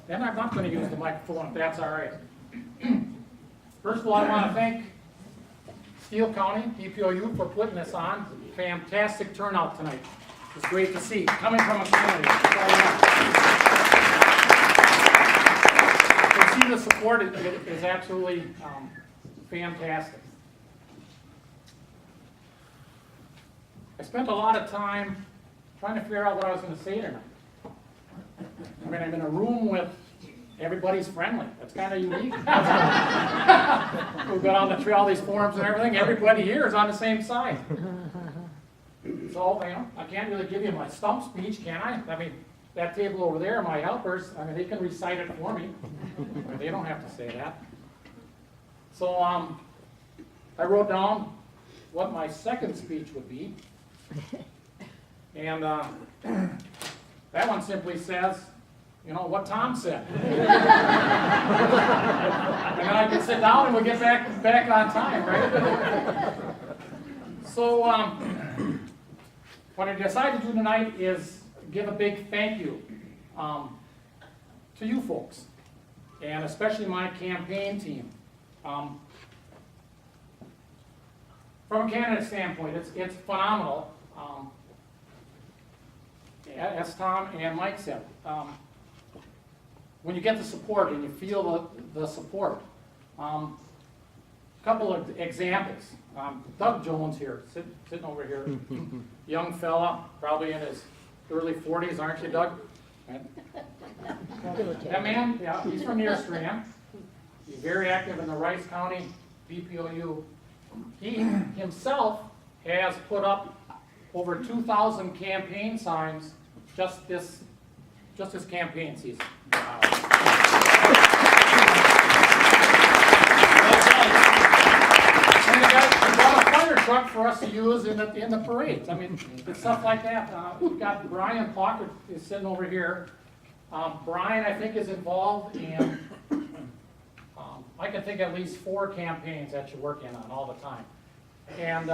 And I'm not going to use the microphone if that's all right. First of all, I want to thank Steele County, DPOU, for putting this on. Fantastic turnout tonight. It's great to see, coming from a community. To see the support is absolutely fantastic. I spent a lot of time trying to figure out what I was going to say tonight. I mean, I'm in a room with everybody's friendly. That's kind of unique. We've got on the all these forums and everything. Everybody here is on the same side. So, you know, I can't really give you my stump speech, can I? I mean, that table over there, my helpers, I mean, they can recite it for me. They don't have to say that. So, I wrote down what my second speech would be. And that one simply says, you know, what Tom said. And then I can sit down and we'll get back on time, right? So, what I decided to do tonight is give a big thank you to you folks, and especially my campaign team. From a candidate standpoint, it's phenomenal. As Tom and Mike said, when you get the support and you feel the support. A couple of examples. Doug Jones here, sitting over here, young fella, probably in his early 40s, aren't you, Doug? That man, yeah, he's from near Strand. He's very active in the Rice County DPOU. He himself has put up over 2,000 campaign signs just this campaign season. Wow. And he brought a fire truck for us to use in the parades. I mean, it's stuff like that. We've got Brian Pocket is sitting over here. Brian, I think, is involved in, I can think at least 4 campaigns that you're working on all the time. And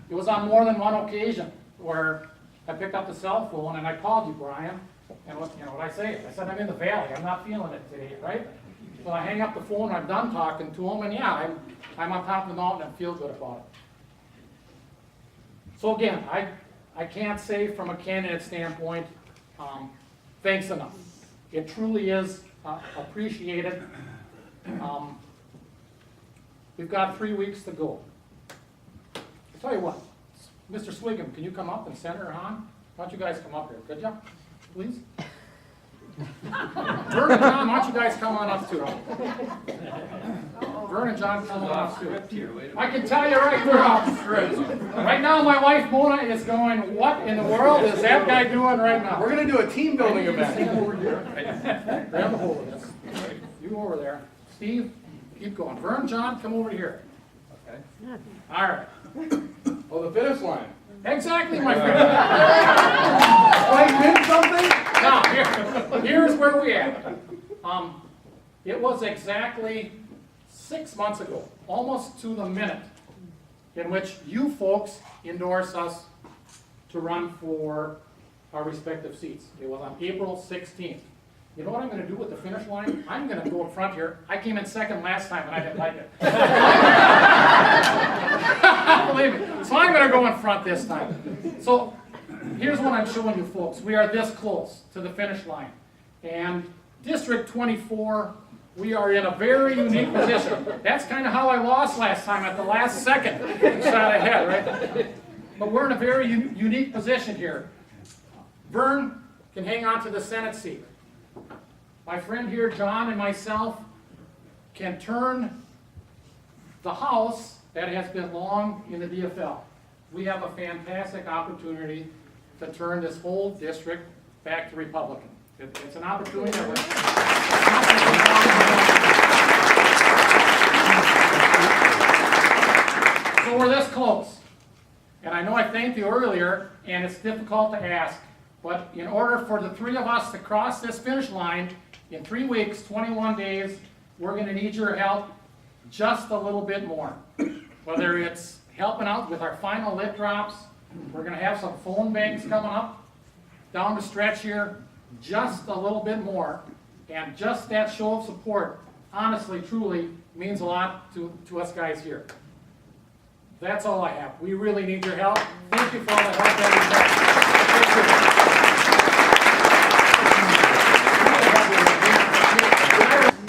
it was on more than one occasion where I picked up the cell phone and I called you, Brian, and what I say? I said, I'm in the valley, I'm not feeling it today, right? So I hang up the phone, I'm done talking to him, and yeah, I'm on top of the mountain and feel good about it. So again, I can't say from a candidate standpoint, thanks enough. It truly is appreciated. We've got 3 weeks to go. I'll tell you what, Mr. Swigum, can you come up and center on? Why don't you guys come up here, could you, please? Vern and John, why don't you guys come on up too? Vern and John, come on up too. I can tell you right now, right now my wife Mona is going, what in the world is that guy doing right now? We're going to do a team building event. Stand over here. Grab the hold of this. You over there. Steve, keep going. Vern, John, come over here. Okay. All right. Oh, the finish line. Exactly, my friend. Like win something? Now, here's where we at. It was exactly 6 months ago, almost to the minute, in which you folks endorsed us to run for our respective seats. It was on April 16th. You know what I'm going to do with the finish line? I'm going to go in front here. I came in second last time and I didn't like it. Believe me. So I'm going to go in front this time. So here's what I'm showing you folks. We are this close to the finish line. And District 24, we are in a very unique position. That's kind of how I lost last time at the last second. Shot ahead, right? But we're in a very unique position here. Vern can hang on to the Senate seat. My friend here, John, and myself can turn the House that has been long in the DFL. We have a fantastic opportunity to turn this whole district back to Republican. It's an opportunity that we're... So we're this close. And I know I thanked you earlier, and it's difficult to ask, but in order for the 3 of us to cross this finish line in 3 weeks, 21 days, we're going to need your help just a little bit more. Whether it's helping out with our final lip drops, we're going to have some phone banks coming up down the stretch here, just a little bit more. And just that show of support, honestly, truly, means a lot to us guys here. That's all I have. We really need your help. Thank you for all the help that we've had.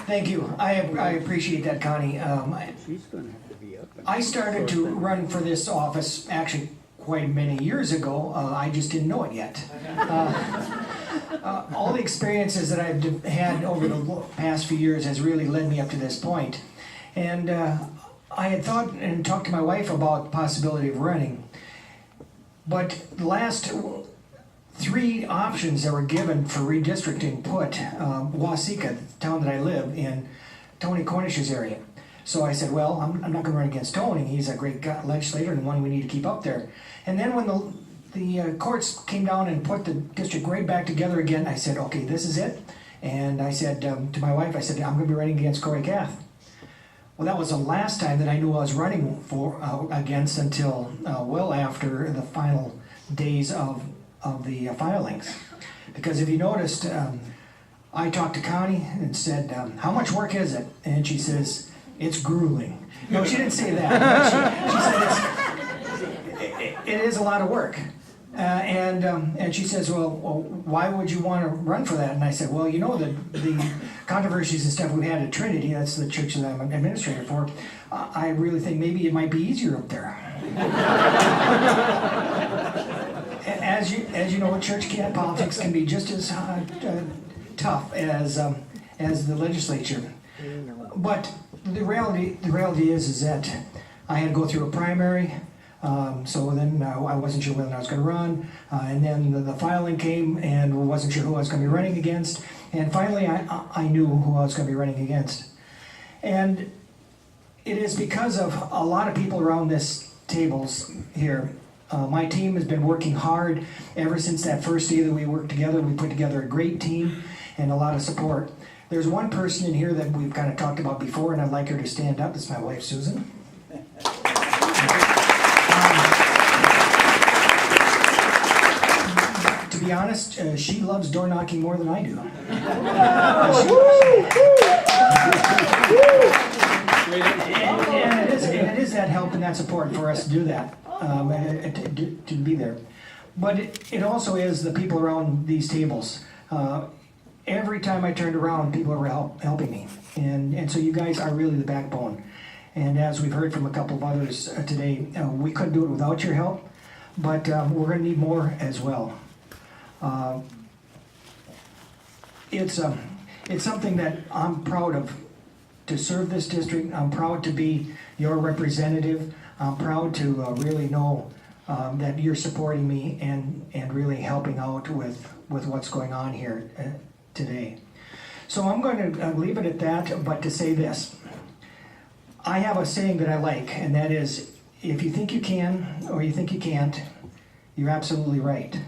Thank you. I appreciate that, Connie. I started to run for this office actually quite many years ago. I just didn't know it yet. All the experiences that I've had over the past few years has really led me up to this point. And I had thought and talked to my wife about the possibility of running. But the last 3 options that were given for redistricting put Waseca, the town that I live in, Tony Cornish's area. So I said, well, I'm not going to run against Tony. He's a great legislator and one we need to keep up there. And then when the courts came down and put the district right back together again, I said, okay, this is it. And I said to my wife, I said, I'm going to be running against Corey Kath. Well, that was the last time that I knew I was running against until well after the final days of the filings. Because if you noticed, I talked to Connie and said, how much work is it? And she says, it's grueling. No, she didn't say that. She said it is a lot of work. And she says, well, why would you want to run for that? And I said, well, you know, the controversies and stuff we've had at Trinity, that's the church that I'm an administrator for, I really think maybe it might be easier up there. As you know, church politics can be just as tough as the legislature. But the reality is that I had to go through a primary. So then I wasn't sure whether I was going to run, and then the filing came and wasn't sure who I was going to be running against, and finally I knew who I was going to be running against. And it is because of a lot of people around this tables here. My team has been working hard ever since that first day that we worked together. We put together a great team and a lot of support. There's one person in here that we've kind of talked about before, and I'd like her to stand up. It's my wife, Susan. To be honest, she loves door knocking more than I do. And it is that help and that support for us to do that, to be there. But it also is the people around these tables. Every time I turned around, people were helping me. And so you guys are really the backbone. And as we've heard from a couple of others today, we couldn't do it without your help, but we're going to need more as well. It's something that I'm proud of, to serve this district. I'm proud to be your representative. I'm proud to really know that you're supporting me and really helping out with what's going on here today. So I'm going to leave it at that, but to say this. I have a saying that I like, and that is, if you think you can or you think you can't, you're absolutely right.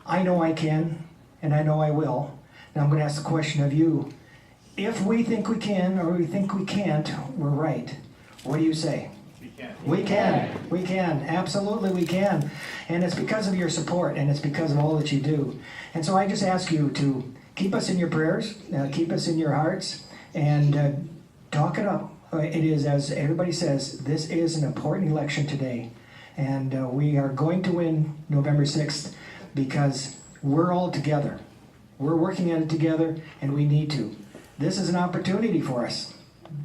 I know I can, and I know I will. And I'm going to ask the question of you. If we think we can or we think we can't, we're right. What do you say? We can. We can. Absolutely we can. And it's because of your support, and it's because of all that you do. And so I just ask you to keep us in your prayers, keep us in your hearts, and talk it up. It is, as everybody says, this is an important election today. And we are going to win November 6th because we're all together. We're working at it together, and we need to. This is an opportunity for us.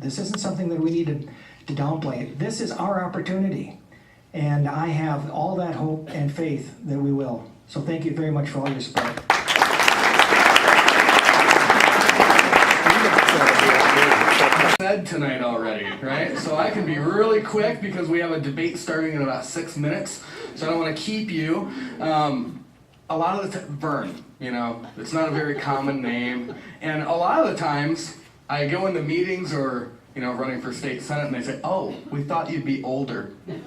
This isn't something that we need to downplay. This is our opportunity. And I have all that hope and faith that we will. So thank you very much for all your support. Said tonight already, right? So I can be really quick because we have a debate starting in about 6 minutes. So I don't want to keep you. A lot of the time, Vern, you know, it's not a very common name. And a lot of the times I go into meetings or, you know, running for state senate and they say, oh, we thought you'd be older. Yeah,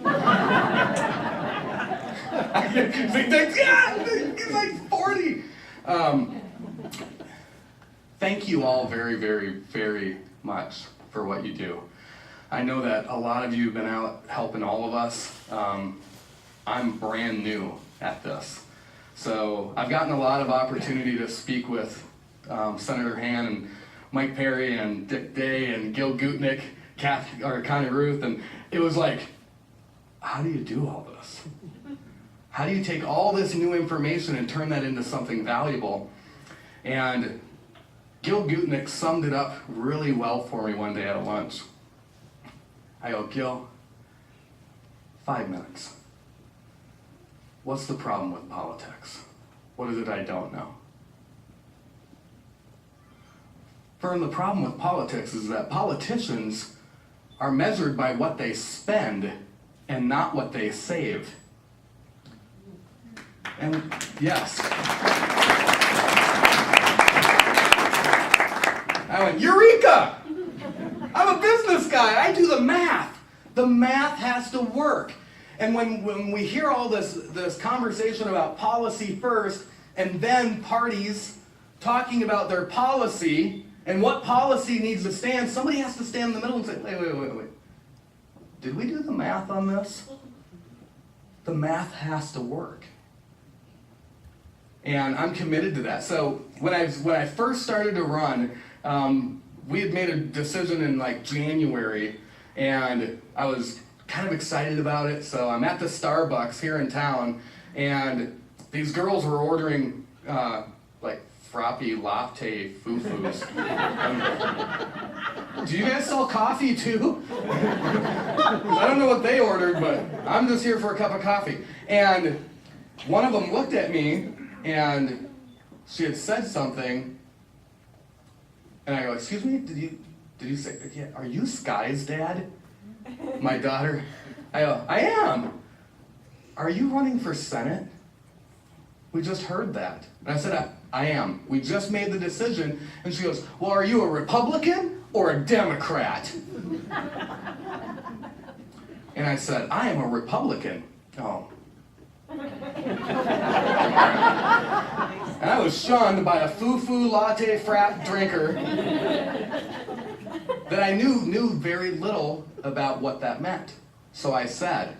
he's like 40. Thank you all very, very, very much for what you do. I know that a lot of you have been out helping all of us. I'm brand new at this. So I've gotten a lot of opportunity to speak with Senator Han and Mike Perry and Dick Day and Gil Gutnick, Connie Ruth, and it was like, how do you do all this? How do you take all this new information and turn that into something valuable? And Gil Gutnick summed it up really well for me one day at lunch. I go, Gil, 5 minutes. What's the problem with politics? What is it I don't know? Vern, the problem with politics is that politicians are measured by what they spend and not what they save. And yes. I went, Eureka! I'm a business guy. I do the math. The math has to work. And when we hear all this conversation about policy first, and then parties talking about their policy and what policy needs to stand, somebody has to stand in the middle and say, wait. Did we do the math on this? The math has to work. And I'm committed to that. So when I first started to run, we had made a decision in like January, and I was kind of excited about it. So I'm at the Starbucks here in town, and these girls were ordering like frappy latte foo-foos. Do you guys sell coffee too? I don't know what they ordered, but I'm just here for a cup of coffee. And one of them looked at me, and she had said something, and I go, excuse me, did you say, yeah, are you Sky's dad? My daughter. I go, I am. Are you running for Senate? We just heard that. And I said, I am. We just made the decision. And she goes, well, are you a Republican or a Democrat? And I said, I am a Republican. Oh. And I was shunned by a foo-foo latte frat drinker that I knew very little about what that meant. So I said,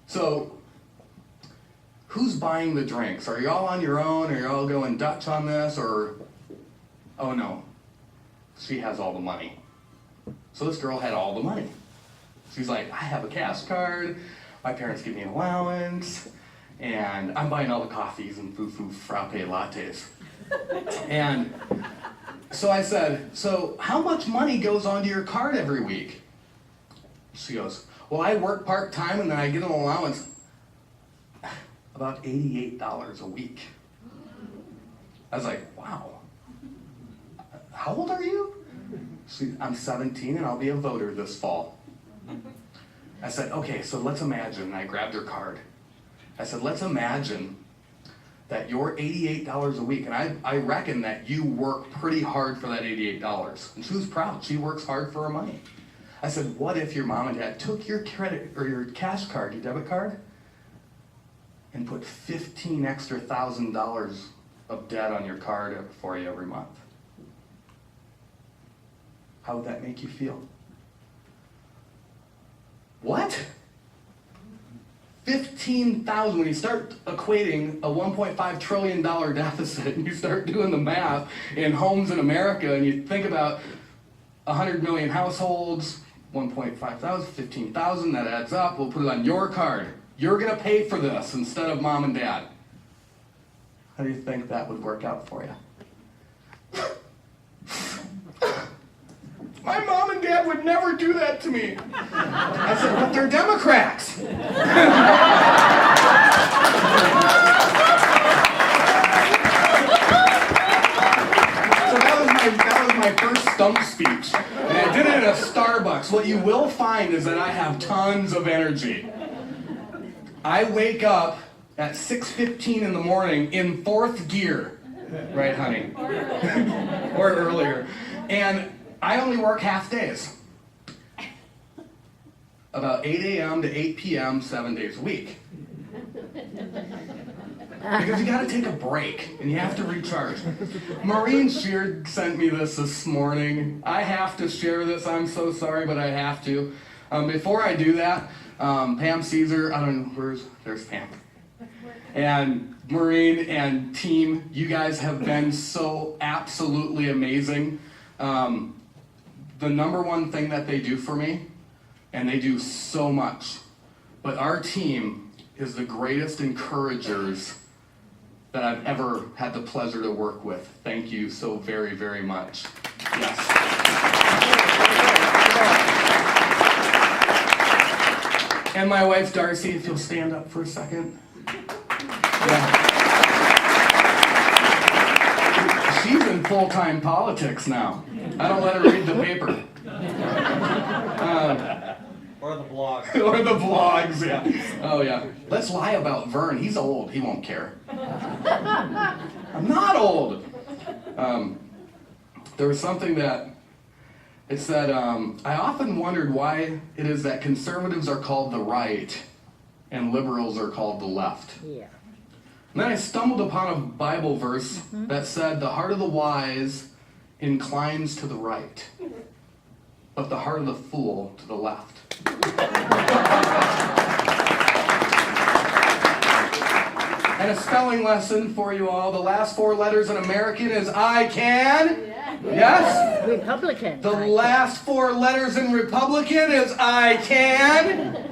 so who's buying the drinks? Are y'all on your own? Are y'all going Dutch on this? Or, oh no, she has all the money. So this girl had all the money. She's like, I have a cash card, my parents give me an allowance, and I'm buying all the coffees and foo-foo frappe lattes. And so I said, so how much money goes onto your card every week? She goes, well, I work part-time and then I get an allowance. About $88 a week. I was like, wow. How old are you? I'm 17 and I'll be a voter this fall. I said, okay, so let's imagine, and I grabbed her card. I said, let's imagine that you're $88 a week, and I reckon that you work pretty hard for that $88. And she was proud. She works hard for her money. I said, what if your mom and dad took your credit or your cash card, your debit card, and put $15,000 extra of debt on your card for you every month? How would that make you feel? What? 15,000, when you start equating a $1.5 trillion deficit, and you start doing the math in homes in America, and you think about 100 million households, 1.5 15,000, that adds up, we'll put it on your card. You're gonna pay for this instead of mom and dad. How do you think that would work out for you? My mom and dad would never do that to me. I said, but they're Democrats. So that was my first stump speech. And I did it at a Starbucks. What you will find is that I have tons of energy. I wake up at 6:15 in the morning in fourth gear. Right, honey? Or earlier. And I only work half days. About 8 a.m. to 8 p.m. 7 days a week. Because you gotta take a break and you have to recharge. Maureen Sheard sent me this morning. I have to share this, I'm so sorry, but I have to. Before I do that, Pam Caesar, I don't know, there's Pam. And Maureen and team, you guys have been so absolutely amazing. The number one thing that they do for me, and they do so much, but our team is the greatest encouragers that I've ever had the pleasure to work with. Thank you so very, very much. Yes. And my wife Darcy, if you'll stand up for a second. Yeah. She's in full-time politics now. I don't let her read the paper. Or the blog. Or the blogs, yeah. Oh, yeah. Let's lie about Vern. He's old. He won't care. I'm not old. There was something that it said, I often wondered why it is that conservatives are called the right and liberals are called the left. Yeah. And then I stumbled upon a Bible verse that said, the heart of the wise inclines to the right, but the heart of the fool to the left. And a spelling lesson for you all. The last 4 letters in American is I can. Yes? Republican. The last 4 letters in Republican is I can.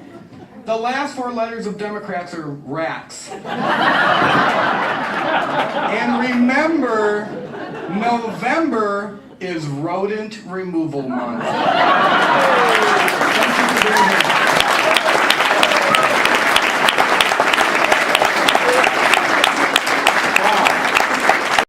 The last 4 letters of Democrats are rats. And remember, November is rodent removal month. Thank you for being here.